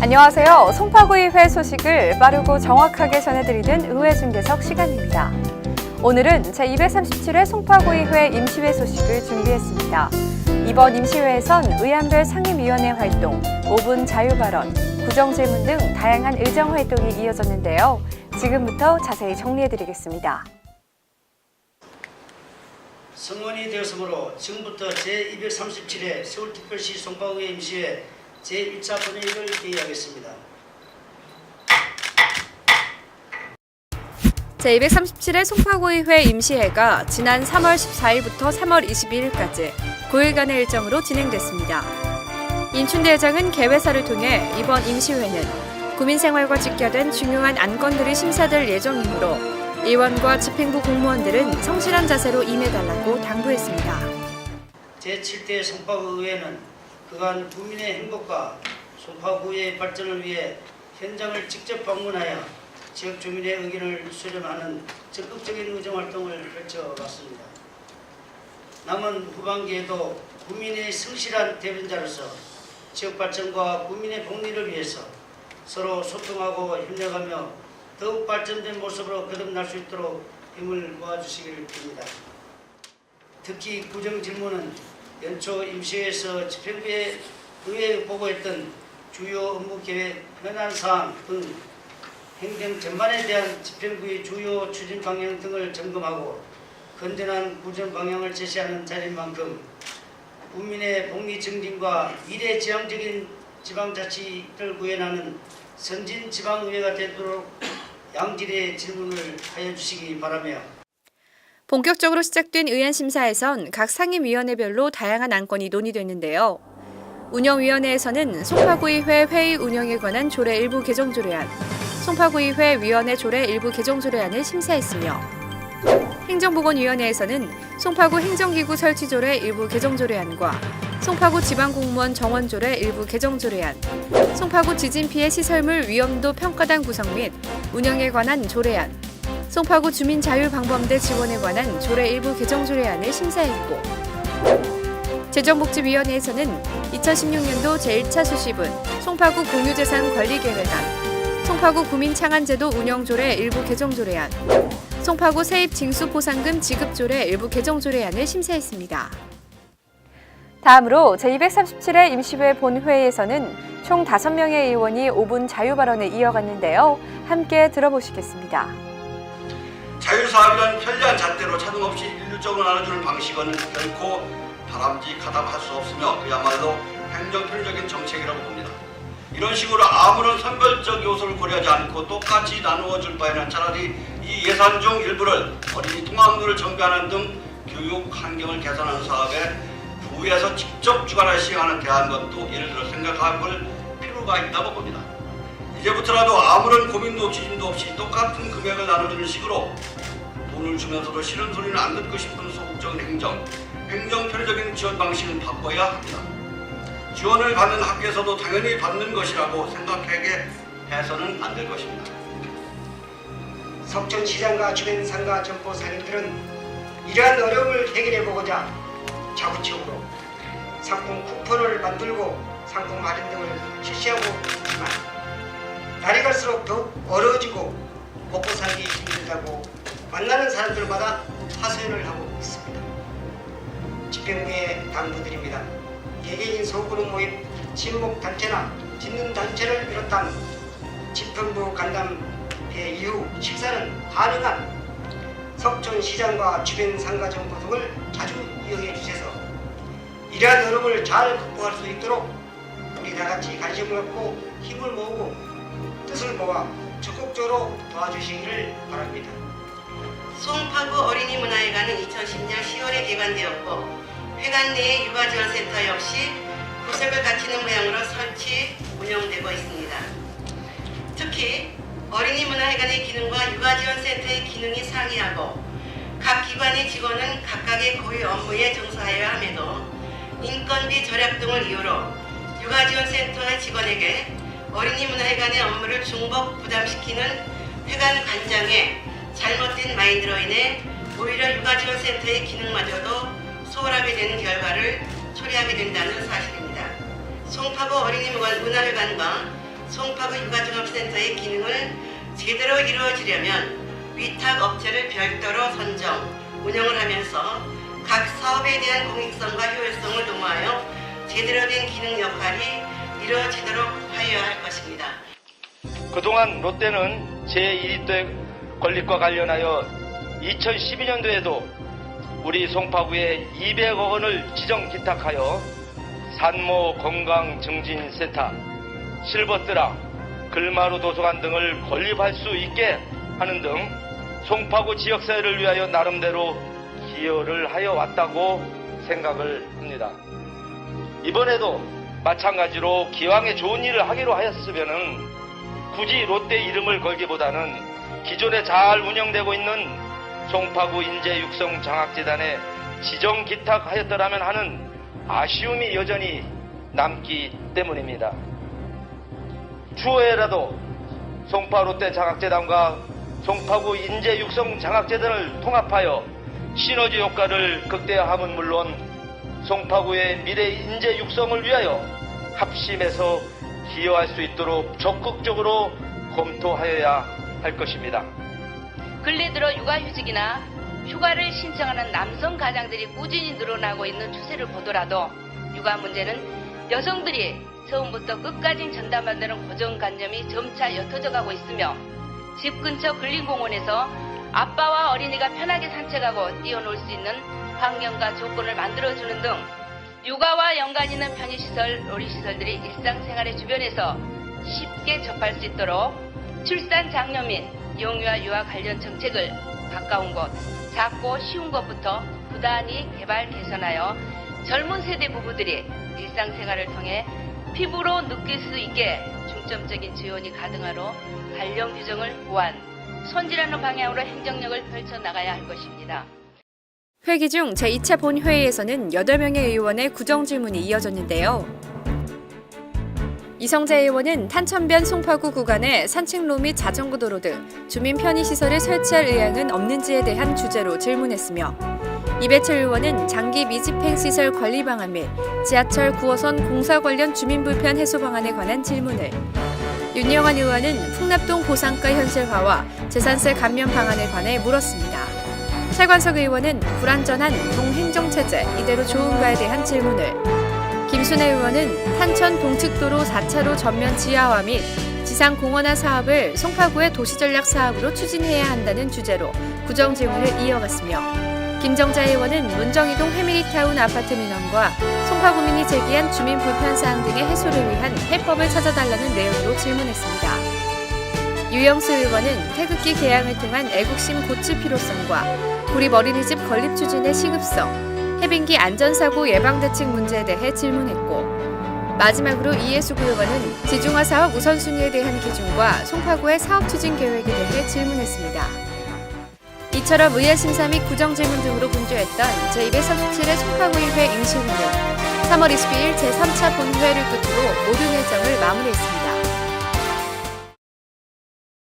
안녕하세요. 송파구의회 소식을 빠르고 정확하게 전해드리는 의회중계석 시간입니다. 오늘은 제237회 송파구의회 임시회 소식을 준비했습니다. 이번 임시회에선 의안별 상임위원회 활동, 5분 자유발언, 구정질문 등 다양한 의정 활동이 이어졌는데요. 지금부터 자세히 정리해드리겠습니다. 성원이 되었으므로 지금부터 제237회 서울특별시 송파구의회 임시회 제1차 본회의를 개의하겠습니다. 제237회 송파구의회 임시회가 지난 3월 14일부터 3월 22일까지 9일간의 일정으로 진행됐습니다. 인춘대회장은 개회사를 통해 이번 임시회는 구민생활과 직결된 중요한 안건들이 심사될 예정이므로 의원과 집행부 공무원들은 성실한 자세로 임해달라고 당부했습니다. 제7대 송파구의회는 그간 국민의 행복과 송파구의 발전을 위해 현장을 직접 방문하여 지역 주민의 의견을 수렴하는 적극적인 의정활동을 펼쳐왔습니다. 남은 후반기에도 국민의 성실한 대변자로서 지역 발전과 국민의 복리를 위해서 서로 소통하고 협력하며 더욱 발전된 모습으로 거듭날 수 있도록 힘을 모아주시길 빕니다. 특히 구정질문은 연초 임시회에서 집행부에 의회에 보고했던 주요 업무계획 현안사항 등 행정 전반에 대한 집행부의 주요 추진 방향 등을 점검하고 건전한 구전 방향을 제시하는 자리인 만큼 국민의 복리 증진과 미래지향적인 지방자치를 구현하는 선진 지방의회가 되도록 양질의 질문을 하여 주시기 바라며 본격적으로 시작된 의안심사에선 각 상임위원회별로 다양한 안건이 논의됐는데요. 운영위원회에서는 송파구의회 회의 운영에 관한 조례 일부 개정 조례안, 송파구의회 위원회 조례 일부 개정 조례안을 심사했으며 행정보건위원회에서는 송파구 행정기구 설치 조례 일부 개정 조례안과 송파구 지방공무원 정원 조례 일부 개정 조례안, 송파구 지진 피해 시설물 위험도 평가단 구성 및 운영에 관한 조례안, 송파구 주민자율방범대 지원에 관한 조례 일부 개정 조례안을 심사했고 재정복지위원회에서는 2016년도 제1차 수시분 송파구 공유재산관리계획안, 송파구 구민창안제도 운영조례 일부 개정 조례안, 송파구 세입징수보상금 지급조례 일부 개정 조례안을 심사했습니다. 다음으로 제237회 임시회 본회의에서는 총 5명의 의원이 5분 자유발언을 이어갔는데요. 함께 들어보시겠습니다. 자유사업이란 편리한 잣대로 차등 없이 일률적으로 나눠주는 방식은 결코 바람직하다고 할 수 없으며 그야말로 행정편의적인 정책이라고 봅니다. 이런 식으로 아무런 선별적 요소를 고려하지 않고 똑같이 나누어 줄 바에는 차라리 이 예산 중 일부를 어린이 통학로를 정비하는 등 교육 환경을 개선하는 사업에 구에서 직접 주관하여 시행하는 대안 것도 예를 들어 생각해 볼 필요가 있다고 봅니다. 이제부터라도 아무런 고민도 지진도 없이 똑같은 금액을 나눠주는 식으로 돈을 주면서도 싫은 소리는 안 듣고 싶은 소극적인 행정 편의적인 지원 방식은 바꿔야 합니다. 지원을 받는 학교에서도 당연히 받는 것이라고 생각하게 해서는 안 될 것입니다. 석촌시장과 주변 상가 점포 상인들은 이러한 어려움을 해결해보고자 자구책으로 상품 쿠폰을 만들고 상품 할인 등을 실시하고 있지만 날이 갈수록 더욱 어려워지고 먹고 살기 힘들다고 만나는 사람들마다 하소연을 하고 있습니다. 집행부에 당부드립니다. 개개인 소그룹 모임, 친목단체나 짓는단체를 비롯한 집행부 간담회 이후 식사는 가능한 석촌시장과 주변 상가점포 등을 자주 이용해 주셔서 이러한 어려움을 잘 극복할 수 있도록 우리 다같이 관심을 갖고 힘을 모으고 뜻을 모아 적극적으로 도와주시기를 바랍니다. 송파구 어린이문화회관은 2010년 10월에 개관되었고 회관 내의 육아지원센터 역시 구색을 갖추는 모양으로 설치, 운영되고 있습니다. 특히 어린이문화회관의 기능과 육아지원센터의 기능이 상이하고 각 기관의 직원은 각각의 고유 업무에 종사해야 함에도 인건비 절약 등을 이유로 육아지원센터의 직원에게 어린이문화회관의 업무를 중복 부담시키는 회관 관장의 잘못된 마인드로 인해 오히려 육아지원센터의 기능마저도 소홀하게 되는 결과를 초래하게 된다는 사실입니다. 송파구 어린이문화회관과 송파구 육아종합센터의 기능을 제대로 이루어지려면 위탁 업체를 별도로 선정, 운영을 하면서 각 사업에 대한 공익성과 효율성을 도모하여 제대로 된 기능 역할이 이루어지도록 하여야 할 것입니다. 그동안 롯데는 제1대 건립과 관련하여 2012년도에도 우리 송파구에 200억 원을 지정 기탁하여 산모 건강증진센터, 실버드라, 글마루 도서관 등을 건립할 수 있게 하는 등 송파구 지역사회를 위하여 나름대로 기여를 하여 왔다고 생각을 합니다. 이번에도 마찬가지로 기왕에 좋은 일을 하기로 하였으면은 굳이 롯데 이름을 걸기보다는 기존에 잘 운영되고 있는 송파구 인재육성장학재단에 지정 기탁하였더라면 하는 아쉬움이 여전히 남기 때문입니다. 추후에라도 송파 롯데 장학재단과 송파구 인재육성장학재단을 통합하여 시너지 효과를 극대화함은 물론 송파구의 미래 인재 육성을 위하여 합심해서 기여할 수 있도록 적극적으로 검토하여야 할 것입니다. 근래 들어 육아휴직이나 휴가를 신청하는 남성 가장들이 꾸준히 늘어나고 있는 추세를 보더라도 육아 문제는 여성들이 처음부터 끝까지 전담한다는 고정관념이 점차 옅어져 가고 있으며 집 근처 근린공원에서 아빠와 어린이가 편하게 산책하고 뛰어놀 수 있는 환경과 조건을 만들어주는 등 육아와 연관 있는 편의시설, 놀이시설들이 일상생활의 주변에서 쉽게 접할 수 있도록 출산 장려 및 영유아 유아 관련 정책을 가까운 곳, 작고 쉬운 것부터 부단히 개발 개선하여 젊은 세대 부부들이 일상생활을 통해 피부로 느낄 수 있게 중점적인 지원이 가능하도록 관련 규정을 보완, 손질하는 방향으로 행정력을 펼쳐나가야 할 것입니다. 회기 중 제2차 본회의에서는 8명의 의원의 구정질문이 이어졌는데요. 이성재 의원은 탄천변 송파구 구간에 산책로 및 자전거 도로 등 주민 편의시설을 설치할 의향은 없는지에 대한 주제로 질문했으며 이배철 의원은 장기 미집행 시설 관리 방안 및 지하철 9호선 공사 관련 주민 불편 해소 방안에 관한 질문을, 윤영환 의원은 풍납동 보상가 현실화와 재산세 감면 방안에 관해 물었습니다. 차관석 의원은 불완전한 동행정체제 이대로 좋은가에 대한 질문을, 김순애 의원은 탄천 동측도로 4차로 전면 지하화 및 지상공원화 사업을 송파구의 도시전략 사업으로 추진해야 한다는 주제로 구정질문을 이어갔으며 김정자 의원은 문정이동 패밀리타운 아파트 민원과 송파구민이 제기한 주민 불편사항 등의 해소를 위한 해법을 찾아달라는 내용으로 질문했습니다. 유영수 의원은 태극기 개항을 통한 애국심 고취 필요성과 구립 어린이집 건립 추진의 시급성, 해빙기 안전사고 예방대책 문제에 대해 질문했고 마지막으로 이해숙 의원은 지중화 사업 우선순위에 대한 기준과 송파구의 사업 추진 계획에 대해 질문했습니다. 이처럼 의회 심사 및 구정질문 등으로 분주했던 제237회 송파구의회 임시회는 3월 22일 제3차 본회의를 끝으로 모든 일정을 마무리했습니다.